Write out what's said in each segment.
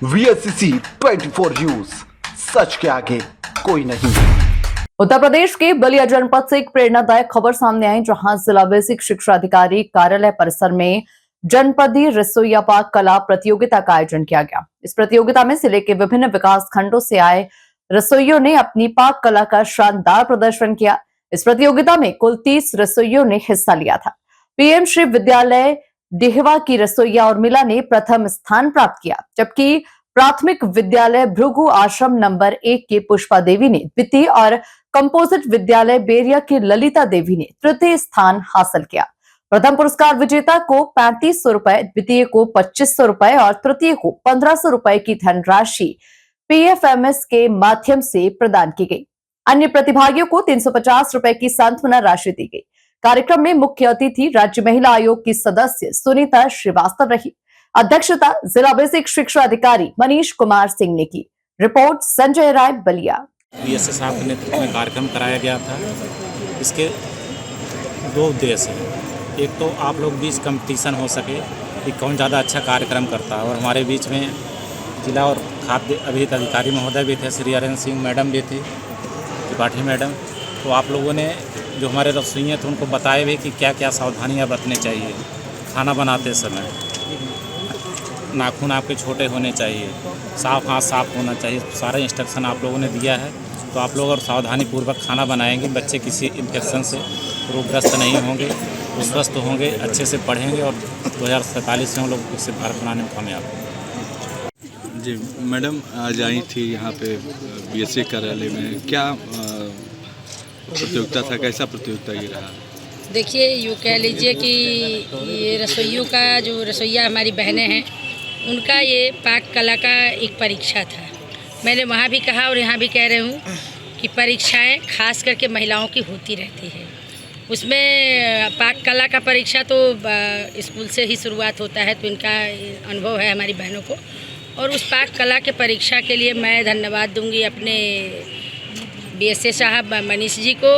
VSCC 24 news, सच के आगे कोई नहीं। उत्तर प्रदेश के बलिया जनपद से एक प्रेरणादायक खबर सामने आई, जहां जिला बेसिक शिक्षा अधिकारी कार्यालय परिसर में जनपदीय रसोईया पाक कला प्रतियोगिता का आयोजन किया गया। इस प्रतियोगिता में जिले के विभिन्न विकास खंडों से आए रसोइयों ने अपनी पाक कला का शानदार प्रदर्शन किया। इस प्रतियोगिता में कुल 30 रसोइयों ने हिस्सा लिया था। पीएम श्री विद्यालय डिहवा की रसोइया उर्मिला ने प्रथम स्थान प्राप्त किया, जबकि प्राथमिक विद्यालय भृगु आश्रम नंबर 1 की पुष्पा देवी ने द्वितीय और कंपोजिट विद्यालय बेरिया की ललिता देवी ने तृतीय स्थान हासिल किया। प्रथम पुरस्कार विजेता को 3500 रुपए, द्वितीय को 2500 रुपए और तृतीय को 1500 रुपए की धनराशि पीएफएमएस के माध्यम से प्रदान की गई। अन्य प्रतिभागियों को 350 रुपए की सांत्वना राशि दी गई। कार्यक्रम में मुख्य अतिथि राज्य महिला आयोग की सदस्य सुनीता श्रीवास्तव रही। अध्यक्षता जिला बेसिक शिक्षा अधिकारी मनीष कुमार सिंह ने की। रिपोर्ट संजय राय, बलिया। बीएसएस साहब के नेतृत्व में कार्यक्रम कराया गया था। इसके दो उद्देश्य हैं। एक तो आप लोग बीच कंपटीशन हो सके कि कौन ज़्यादा अच्छा कार्यक्रम करता है, और हमारे बीच में जिला और खाद्य अभिहित अधिकारी महोदय भी थे, श्री अरविंद सिंह मैडम भी थी, त्रिपाठी मैडम। तो आप लोगों ने जो हमारे रसोइये थे उनको बताए भी कि क्या क्या सावधानियाँ बरतनी चाहिए खाना बनाते समय। नाखून आपके छोटे होने चाहिए, साफ हाथ साफ होना चाहिए, सारा इंस्ट्रक्शन आप लोगों ने दिया है। तो आप लोग और सावधानी पूर्वक खाना बनाएंगे, बच्चे किसी इन्फेक्शन से रोगग्रस्त नहीं होंगे, वो स्वस्थ होंगे, अच्छे से पढ़ेंगे और 2047 से हम लोग विकसित भारत बनाने में कामयाब होंगे। जी मैडम, आज आई थी यहाँ पे बीएससी कार्यालय में, क्या प्रतियोगिता था, कैसा प्रतियोगिता ये रहा? देखिए, यूँ कह लीजिए कि ये रसोइयों का जो रसोइया हमारी बहनें हैं, उनका ये पाक कला का एक परीक्षा था। मैंने वहाँ भी कहा और यहाँ भी कह रही हूँ कि परीक्षाएं खास करके महिलाओं की होती रहती है। उसमें पाक कला का परीक्षा तो स्कूल से ही शुरुआत होता है, तो इनका अनुभव है हमारी बहनों को। और उस पाक कला के परीक्षा के लिए मैं धन्यवाद दूंगी अपने बीएसए साहब मनीष जी को,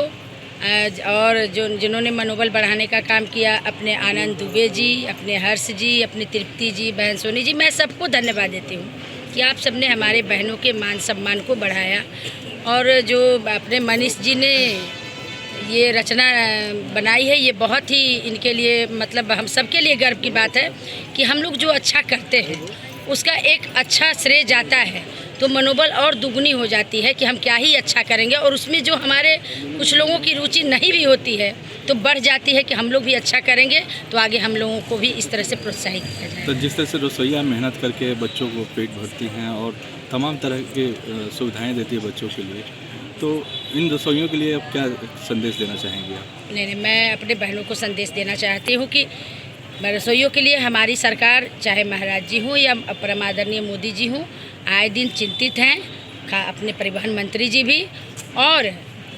और जिन्होंने मनोबल बढ़ाने का काम किया, अपने आनंद दुबे जी, अपने हर्ष जी, अपनी तृप्ति जी, बहन सोनी जी, मैं सबको धन्यवाद देती हूँ कि आप सबने हमारे बहनों के मान सम्मान को बढ़ाया। और जो अपने मनीष जी ने ये रचना बनाई है, ये बहुत ही इनके लिए, मतलब हम सबके लिए गर्व की बात है कि हम लोग जो अच्छा करते हैं उसका एक अच्छा श्रेय जाता है, तो मनोबल और दुगनी हो जाती है कि हम क्या ही अच्छा करेंगे। और उसमें जो हमारे कुछ लोगों की रुचि नहीं भी होती है तो बढ़ जाती है कि हम लोग भी अच्छा करेंगे, तो आगे हम लोगों को भी इस तरह से प्रोत्साहित किया जाए। तो जिस तरह से रसोइया मेहनत करके बच्चों को पेट भरती हैं और तमाम तरह की सुविधाएं देती है बच्चों के लिए, तो इन रसोइयों के लिए आप क्या संदेश देना चाहेंगे आप? नहीं, मैं अपने बहनों को संदेश देना चाहती हूँ कि रसोइयों के लिए हमारी सरकार, चाहे महाराज जी हों या परम आदरणीय मोदी जी हों, आए दिन चिंतित हैं, अपने परिवहन मंत्री जी भी। और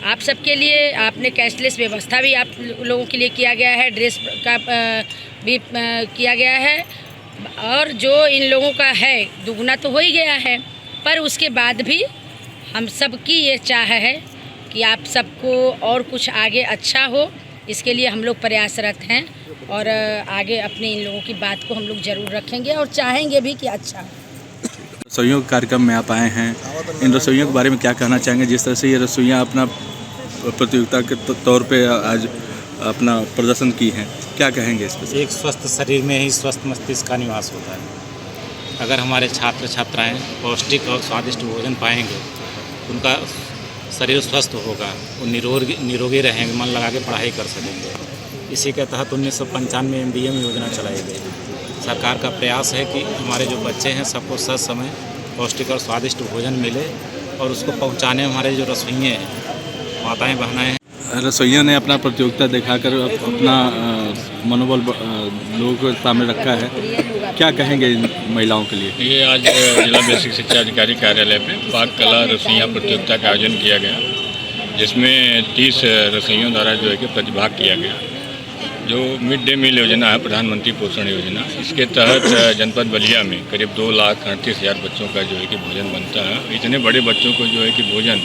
आप सबके लिए आपने कैशलेस व्यवस्था भी आप लोगों के लिए किया गया है, ड्रेस का भी किया गया है। और जो इन लोगों का है दुगना तो हो ही गया है, पर उसके बाद भी हम सबकी ये चाह है कि आप सबको और कुछ आगे अच्छा हो, इसके लिए हम लोग प्रयासरत हैं। और आगे अपने इन लोगों की बात को हम लोग ज़रूर रखेंगे और चाहेंगे भी कि अच्छा हो। रसोइयों के कार्यक्रम में आप आए हैं, इन रसोइयों के बारे में क्या कहना चाहेंगे? जिस तरह से ये रसोइयाँ अपना प्रतियोगिता के तौर पे आज अपना प्रदर्शन की हैं, क्या कहेंगे इस पर? एक स्वस्थ शरीर में ही स्वस्थ मस्तिष्क का निवास होता है। अगर हमारे छात्र छात्राएँ पौष्टिक और स्वादिष्ट भोजन पाएंगे, उनका शरीर स्वस्थ होगा, वो निरोगी रहेंगे, मन लगा के पढ़ाई कर सकेंगे। इसी के तहत 1995 में MDM योजना चलाई गई। सरकार का प्रयास है कि हमारे जो बच्चे हैं सबको सही समय पौष्टिक और स्वादिष्ट भोजन मिले, और उसको पहुंचाने हमारे जो रसोइये हैं, माताएं बहनाएं हैं, रसोइयों ने अपना प्रतियोगिता दिखाकर अपना मनोबल लोगों के सामने रखा है, क्या कहेंगे इन महिलाओं के लिए? ये आज जिला बेसिक शिक्षा अधिकारी कार्यालय पे पाक कला रसोइया प्रतियोगिता का आयोजन किया गया, जिसमें 30 रसोइयों द्वारा जो है कि प्रतिभाग किया गया। जो मिड डे मील योजना है, प्रधानमंत्री पोषण योजना, इसके तहत जनपद बलिया में करीब 2,38,000 बच्चों का जो है कि भोजन बनता है। इतने बड़े बच्चों को जो है कि भोजन,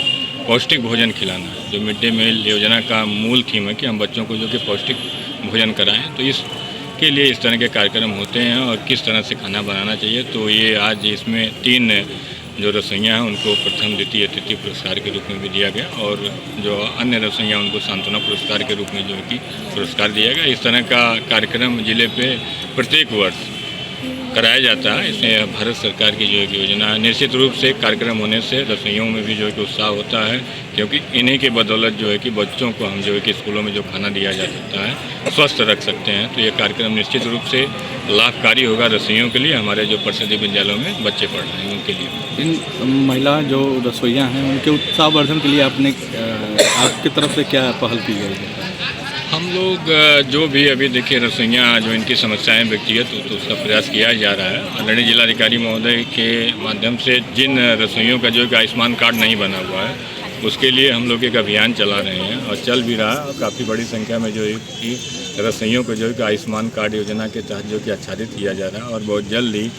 पौष्टिक भोजन खिलाना है। जो मिड डे मील योजना का मूल थीम है कि हम बच्चों को जो कि पौष्टिक भोजन कराएं। तो इस किसके लिए इस तरह के कार्यक्रम होते हैं और किस तरह से खाना बनाना चाहिए। तो ये आज इसमें 3 जो रसोइयाँ हैं उनको प्रथम, द्वितीय, तृतीय पुरस्कार के रूप में भी दिया गया और जो अन्य रसोइयाँ उनको सांत्वना पुरस्कार के रूप में जो है कि पुरस्कार दिया गया। इस तरह का कार्यक्रम जिले पे प्रत्येक वर्ष कराया जाता है। इसमें भारत सरकार की जो एक योजना है। निश्चित रूप से कार्यक्रम होने से रसोइयों में भी जो है कि उत्साह होता है, क्योंकि इन्हीं के बदौलत जो है कि बच्चों को हम जो है कि स्कूलों में जो खाना दिया जा सकता है स्वस्थ रख सकते हैं। तो ये कार्यक्रम निश्चित रूप से लाभकारी होगा रसोइयों के लिए, हमारे जो परिषदीय विद्यालयों में बच्चे पढ़ रहे हैं उनके लिए। इन महिला जो रसोइयाँ हैं उनके उत्साहवर्धन के लिए आपने आपकी तरफ से क्या पहल की गई है? हम लोग जो भी अभी देखिए रसोइयाँ जो इनकी समस्याएं व्यक्तिगत तो उसका प्रयास किया जा रहा है। आदरणीय जिलाधिकारी महोदय के माध्यम से जिन रसोइयों का जो है आयुष्मान कार्ड नहीं बना हुआ है उसके लिए हम लोग एक अभियान चला रहे हैं और चल भी रहा है और काफ़ी बड़ी संख्या में जो है कि रसोइयों को जो है कि आयुष्मान कार्ड योजना के तहत जो कि आच्छादित किया जा रहा है और बहुत जल्द ही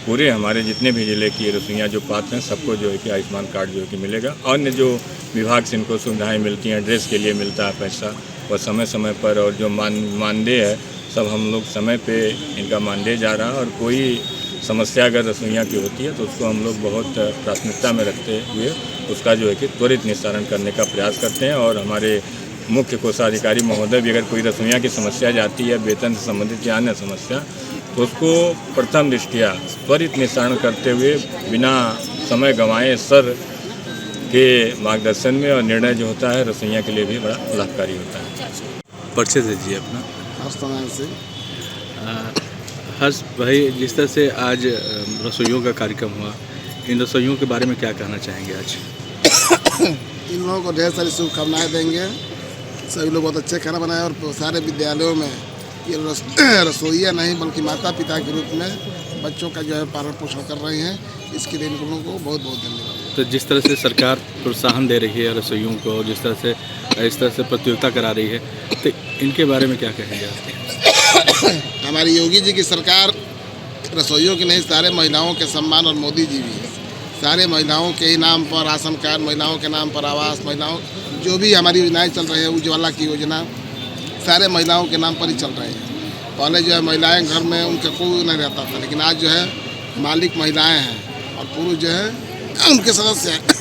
पूरे हमारे जितने भी ज़िले की रसोइयाँ जो पात्र हैं सबको जो है कि आयुष्मान कार्ड जो है कि मिलेगा। अन्य जो विभाग से इनको सुविधाएं मिलती हैं, ड्रेस के लिए मिलता है पैसा और समय समय पर, और जो मानदेय है सब हम लोग समय पे इनका मानदेय जा रहा है। और कोई समस्या अगर रसोइयाँ की होती है तो उसको हम लोग बहुत प्राथमिकता में रखते हुए उसका जो है कि त्वरित निस्तारण करने का प्रयास करते हैं। और हमारे मुख्य कोषाधिकारी महोदय भी अगर कोई रसोइयाँ की समस्या जाती है, वेतन से संबंधित या अन्य समस्या, तो उसको प्रथम दृष्टया त्वरित निस्तारण करते हुए बिना समय गंवाए सर के मार्गदर्शन में और निर्णय जो होता है रसोइयाँ के लिए भी बड़ा लाभकारी होता है। परिचय दीजिए अपना। हर्ष से। हर्ष भाई, जिस तरह से आज रसोइयों का कार्यक्रम हुआ, इन रसोइयों के बारे में क्या कहना चाहेंगे आज? इन लोगों को ढेर सारी शुभकामनाएं देंगे। सभी लोग बहुत अच्छे खाना बनाए और सारे विद्यालयों में ये रसोइया नहीं बल्कि माता पिता के रूप में बच्चों का जो है पालन पोषण कर रहे हैं। इसके लिए इन लोगों को बहुत बहुत धन्यवाद। तो जिस तरह से सरकार प्रोत्साहन दे रही है रसोइयों को, जिस तरह से इस तरह से प्रतियोगिता करा रही है, तो इनके बारे में क्या कहेंगे आप? हमारी योगी जी की सरकार रसोइयों की नहीं, सारे महिलाओं के सम्मान, और मोदी जी भी सारे महिलाओं के ही नाम पर राशन कार्ड, महिलाओं के नाम पर आवास, महिलाओं जो भी हमारी योजनाएं चल रही है, उज्ज्वला की योजना सारे महिलाओं के नाम पर ही चल रही है। पहले जो है महिलाएं घर में उनका कोई नहीं रहता था, लेकिन आज जो है मालिक महिलाएं हैं और पुरुष जो है उनके सदस्य हैं।